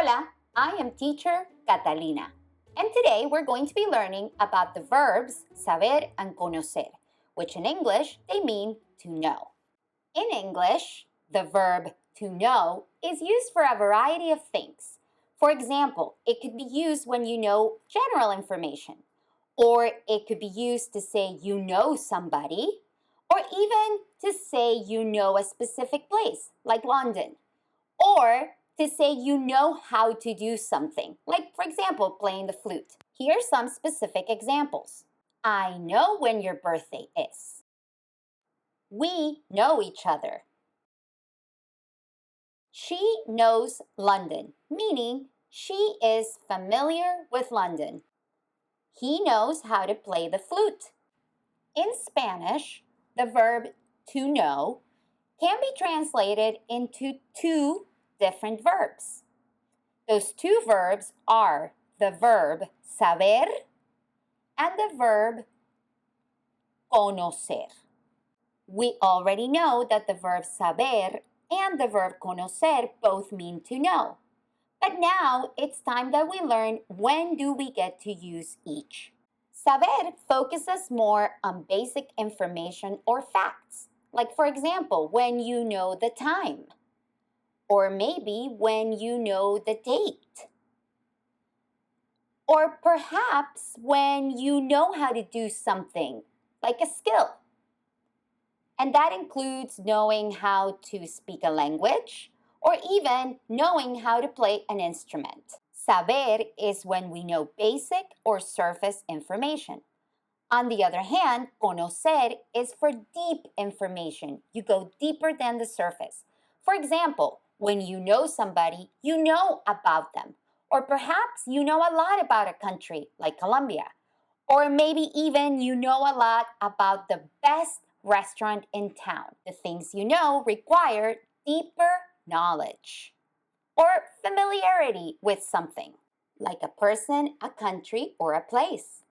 Hola, I am teacher Catalina, and today we're going to be learning about the verbs saber and conocer, which in English they mean to know. In English, the verb to know is used for a variety of things. For example, it could be used when you know general information, or it could be used to say you know somebody, or even to say you know a specific place, like London, or to say you know how to do something, like, for example, playing the flute. Here are some specific examples. I know when your birthday is. We know each other. She knows London, meaning she is familiar with London. He knows how to play the flute. In Spanish, the verb to know can be translated into two different verbs. Those two verbs are the verb saber and the verb conocer. We already know that the verb saber and the verb conocer both mean to know. But now it's time that we learn when do we get to use each. Saber focuses more on basic information or facts, like for example, when you know the time, or maybe when you know the date, or perhaps when you know how to do something, like a skill. And that includes knowing how to speak a language or even knowing how to play an instrument. Saber is when we know basic or surface information. On the other hand, conocer is for deep information. You go deeper than the surface. For example, when you know somebody, you know about them. Or perhaps you know a lot about a country, like Colombia. Or maybe even you know a lot about the best restaurant in town. The things you know require deeper knowledge or familiarity with something, like a person, a country, or a place.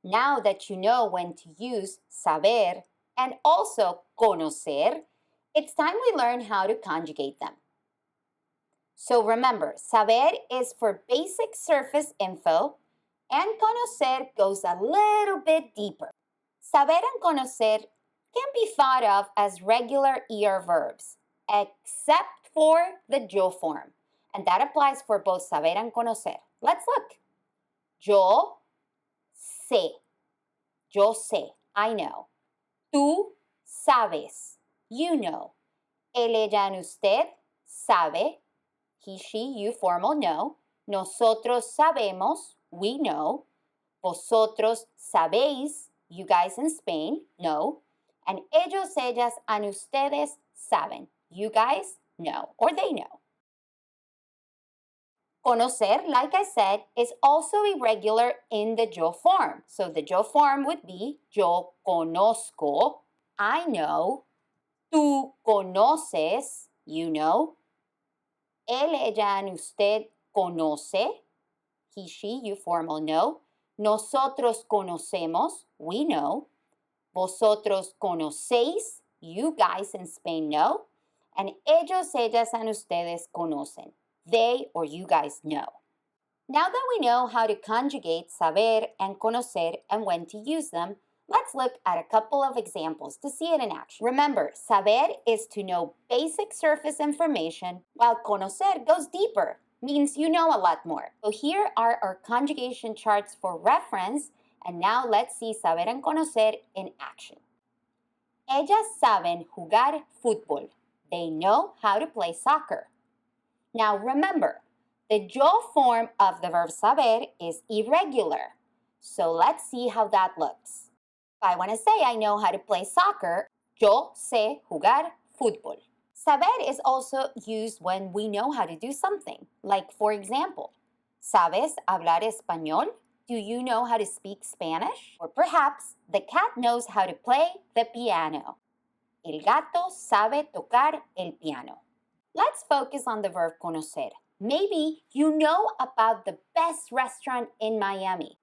Now that you know when to use saber and also conocer, it's time we learn how to conjugate them. So remember, saber is for basic surface info, and conocer goes a little bit deeper. Saber and conocer can be thought of as regular ER verbs, except for the yo form. And that applies for both saber and conocer. Let's look. Yo sé. Yo sé, I know. Tú sabes, you know. Él, ella, and usted sabe, he, she, you, formal know. Nosotros sabemos, we know. Vosotros sabéis, you guys in Spain know. And ellos, ellas, and ustedes saben, you guys know, or they know. Conocer, like I said, is also irregular in the yo form. So the yo form would be yo conozco, I know. Tú conoces, you know. Él, ella, and usted conoce, he, she, you, formal know. Nosotros conocemos, we know. Vosotros conocéis, you guys in Spain know. And ellos, ellas, and ustedes conocen, they or you guys know. Now that we know how to conjugate saber and conocer and when to use them, let's look at a couple of examples to see it in action. Remember, saber is to know basic surface information, while conocer goes deeper, means you know a lot more. So here are our conjugation charts for reference, and now let's see saber and conocer in action. Ellas saben jugar fútbol. They know how to play soccer. Now remember, the yo form of the verb saber is irregular. So let's see how that looks. If I want to say I know how to play soccer, yo sé jugar fútbol. Saber is also used when we know how to do something. Like, for example, ¿sabes hablar español? Do you know how to speak Spanish? Or perhaps the cat knows how to play the piano. El gato sabe tocar el piano. Let's focus on the verb conocer. Maybe you know about the best restaurant in Miami.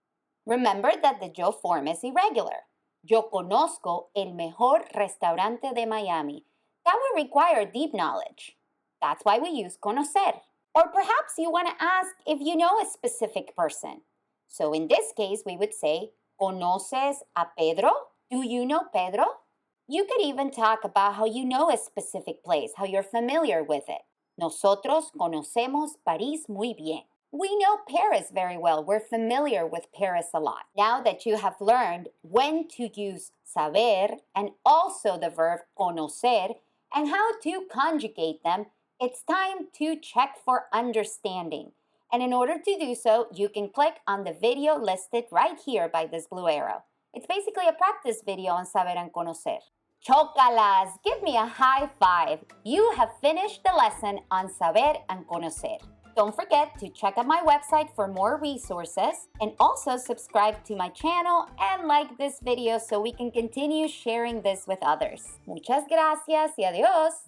Remember that the yo form is irregular. Yo conozco el mejor restaurante de Miami. That would require deep knowledge. That's why we use conocer. Or perhaps you want to ask if you know a specific person. So in this case, we would say, ¿Conoces a Pedro? Do you know Pedro? You could even talk about how you know a specific place, how you're familiar with it. Nosotros conocemos París muy bien. We know Paris very well. We're familiar with Paris a lot. Now that you have learned when to use saber and also the verb conocer and how to conjugate them, it's time to check for understanding. And in order to do so, you can click on the video listed right here by this blue arrow. It's basically a practice video on saber and conocer. Chocalas, give me a high five. You have finished the lesson on saber and conocer. Don't forget to check out my website for more resources and also subscribe to my channel and like this video so we can continue sharing this with others. Muchas gracias y adiós.